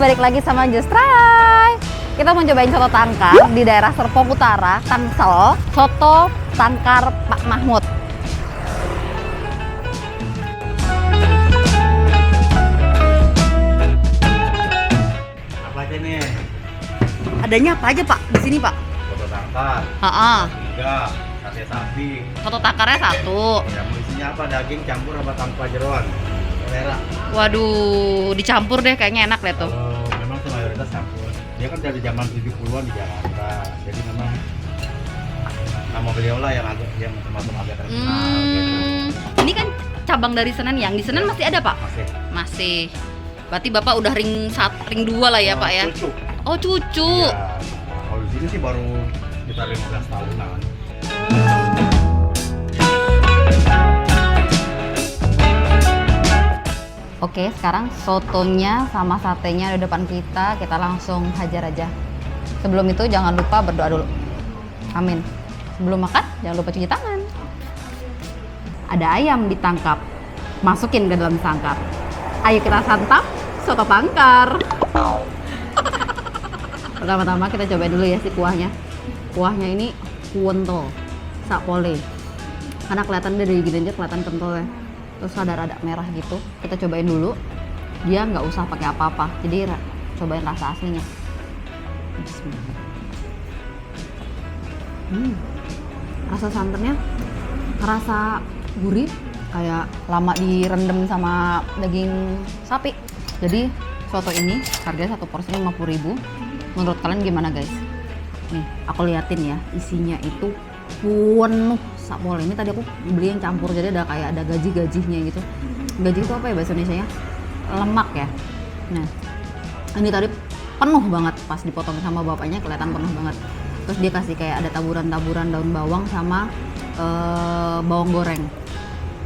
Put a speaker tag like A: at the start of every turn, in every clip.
A: balik lagi sama Just Try. Kita mau cobain soto tangkar di daerah Serpong Utara, Tangsel. Soto tangkar Pak Mahmud.
B: Apa aja nih?
A: Adanya apa aja Pak di sini Pak?
B: Soto tangkar, tiga, sate sapi.
A: Soto tangkarnya satu.
B: Ya mau isinya apa? Daging campur apa tanpa jeroan? Selera.
A: Waduh, dicampur deh kayaknya enak deh tuh.
B: Kalau memang sih mayoritas campur. Dia kan dari zaman 70-an di Jakarta. Jadi memang nama beliau lah yang termasuk agak terkenal gitu.
A: Ini kan cabang dari Senen yang di Senen masih ada Pak?
B: Masih.
A: Masih. Berarti Bapak udah ring 2 lah ya Pak ya?
B: Cucu.
A: Oh cucu.
B: Iya. Kalau di sini sih baru sekitar 15 tahunan.
A: Oke, sekarang sotonya sama satenya ada depan kita. Kita langsung hajar aja. Sebelum itu jangan lupa berdoa dulu. Amin. Sebelum makan, jangan lupa cuci tangan. Ada ayam ditangkap. Masukin ke dalam sangkar. Ayo kita santap soto tangkar. Pertama-tama kita cobain dulu ya si kuahnya. Kuahnya ini kuwentol, sakpole. Karena kelihatan dari gini aja kelihatan kental ya. Terus ada merah gitu. Kita cobain dulu. Dia nggak usah pakai apa-apa. Jadi cobain rasa aslinya. Bismillah. Rasa santannya rasa gurih, kayak lama direndam sama daging sapi. Jadi soto ini harganya satu porsi 50.000. Menurut kalian gimana guys? Nih, aku liatin ya, isinya itu penuh sakpole. Ini tadi aku beli yang campur, jadi ada kayak ada gaji-gajinya gitu. Gaji itu apa ya bahasa Indonesia-nya? Lemak ya. Nah, ini tadi penuh banget pas dipotong sama bapaknya, kelihatan penuh banget. Terus dia kasih kayak ada taburan-taburan daun bawang sama bawang goreng.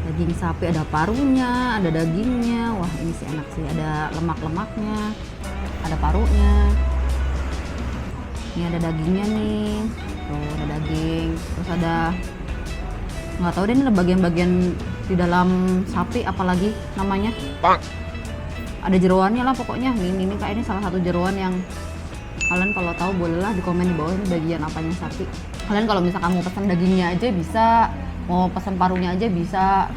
A: Daging sapi ada parunya, ada dagingnya. Wah, ini sih enak sih. Ada lemak-lemaknya, ada parunya. Ini ada dagingnya nih. Tuh, ada daging. Terus ada nggak tahu deh ini ada bagian-bagian di dalam sapi apalagi namanya. Ada jeroannya lah pokoknya. Ini kayak ini salah satu jeroan yang kalian kalau tahu bolehlah di komen di bawah ini bagian apanya sapi. Kalian kalau misalkan mau pesan dagingnya aja bisa, mau pesan parunya aja bisa.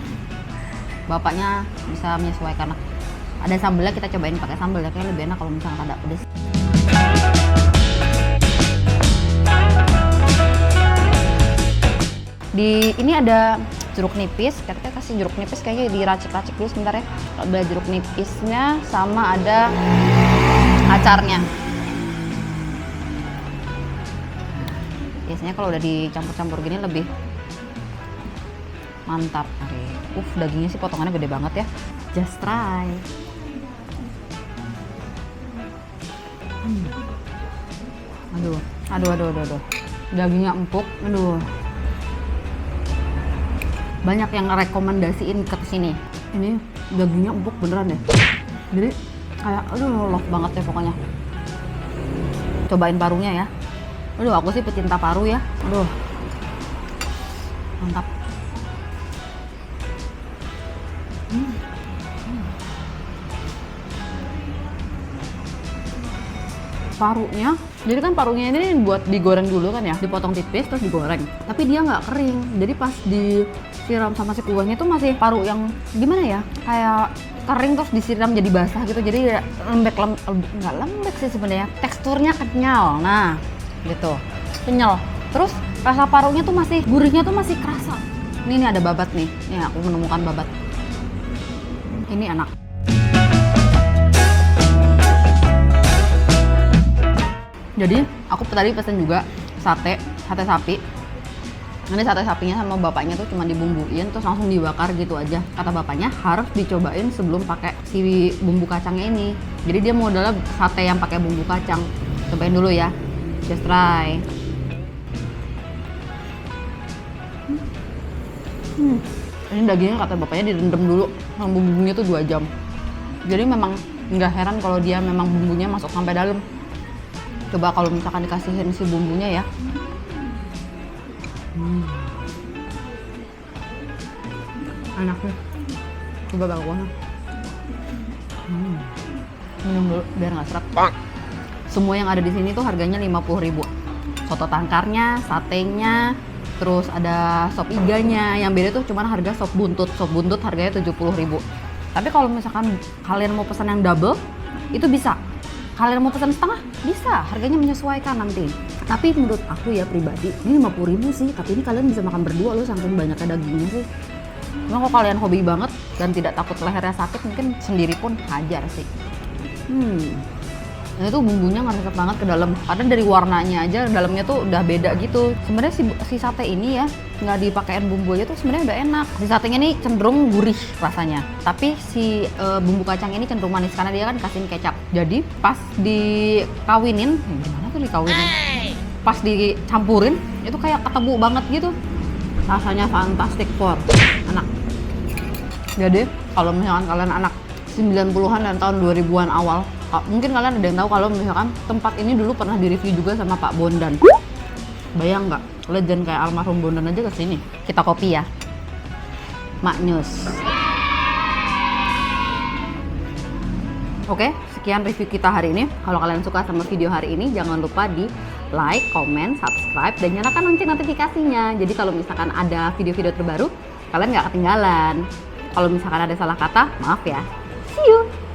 A: Bapaknya bisa menyesuaikan. Ada sambelnya, kita cobain pakai sambel ya, kayak lebih enak kalau misalkan ada pedas. Di ini ada jeruk nipis, kita kasih jeruk nipis kayaknya diracik-racik dulu sebentar ya. Ada jeruk nipisnya sama ada acarnya. Biasanya kalau udah dicampur-campur gini lebih mantap. Dagingnya sih potongannya gede banget ya. Just try. Aduh. Dagingnya empuk. Aduh. Banyak yang ngerekomendasiin ke sini. Ini dagingnya empuk beneran deh. Jadi kayak love banget ya pokoknya. Cobain parunya ya. Aduh, aku sih pecinta paru ya. Aduh. Mantap. Parunya, jadi kan parunya ini buat digoreng dulu kan ya, dipotong tipis terus digoreng. Tapi dia nggak kering, jadi pas disiram sama si kuahnya tuh masih paru yang gimana ya, kayak kering terus disiram jadi basah gitu. Jadi nggak lembek sih sebenarnya, teksturnya kenyal. Nah, gitu, kenyal. Terus rasa parunya tuh masih, gurihnya tuh masih kerasa. Ini ada babat nih, aku menemukan babat. Ini enak. Jadi aku tadi pesen juga sate sapi. Ini sate sapinya sama bapaknya tuh cuma dibumbuin terus langsung dibakar gitu aja. Kata bapaknya harus dicobain sebelum pakai si bumbu kacangnya ini. Jadi dia modelnya sate yang pakai bumbu kacang. Cobain dulu ya. Just try. Ini dagingnya kata bapaknya direndam dulu sama bumbunya tuh 2 jam. Jadi memang nggak heran kalau dia memang bumbunya masuk sampai dalam. Coba kalau misalkan dikasihin si bumbunya ya. Enak nih. Coba bakwannya. Minum dulu biar nggak seret. Semua yang ada di sini tuh harganya 50.000. Soto tangkarnya, satenya, terus ada sop iganya. Yang beda tuh cuman harga sop buntut. Sop buntut harganya 70.000. Tapi kalau misalkan kalian mau pesan yang double, itu bisa. Kalian mau pesan setengah, bisa. Harganya menyesuaikan nanti. Tapi menurut aku ya pribadi, ini 50.000 sih. Tapi ini kalian bisa makan berdua loh, saking banyaknya dagingnya sih. Cuma kalau kalian hobi banget dan tidak takut lehernya sakit, mungkin sendiri pun hajar sih. Ini tuh bumbunya ngeresep banget ke dalam. Kadang dari warnanya aja dalamnya tuh udah beda gitu. Sebenarnya si sate ini ya nggak dipakein bumbu aja tuh sebenarnya udah enak. Si satenya ini cenderung gurih rasanya. Tapi si bumbu kacang ini cenderung manis karena dia kan kasihin kecap. Jadi pas dikawinin, gimana tuh dikawinin? Pas dicampurin itu kayak ketemu banget gitu. Rasanya fantastic for anak. Jadi kalau misalkan kalian anak 90-an dan tahun 2000-an awal, mungkin kalian ada yang tahu kalau misalkan tempat ini dulu pernah direview juga sama Pak Bondan. Bayang nggak? Legend kayak almarhum Bondan aja kesini. Kita kopi ya. Maknyus. Oke, sekian review kita hari ini. Kalau kalian suka sama video hari ini, jangan lupa di like, comment, subscribe, dan nyalakan lonceng notifikasinya. Jadi kalau misalkan ada video-video terbaru, kalian nggak ketinggalan. Kalau misalkan ada salah kata, maaf ya. See you!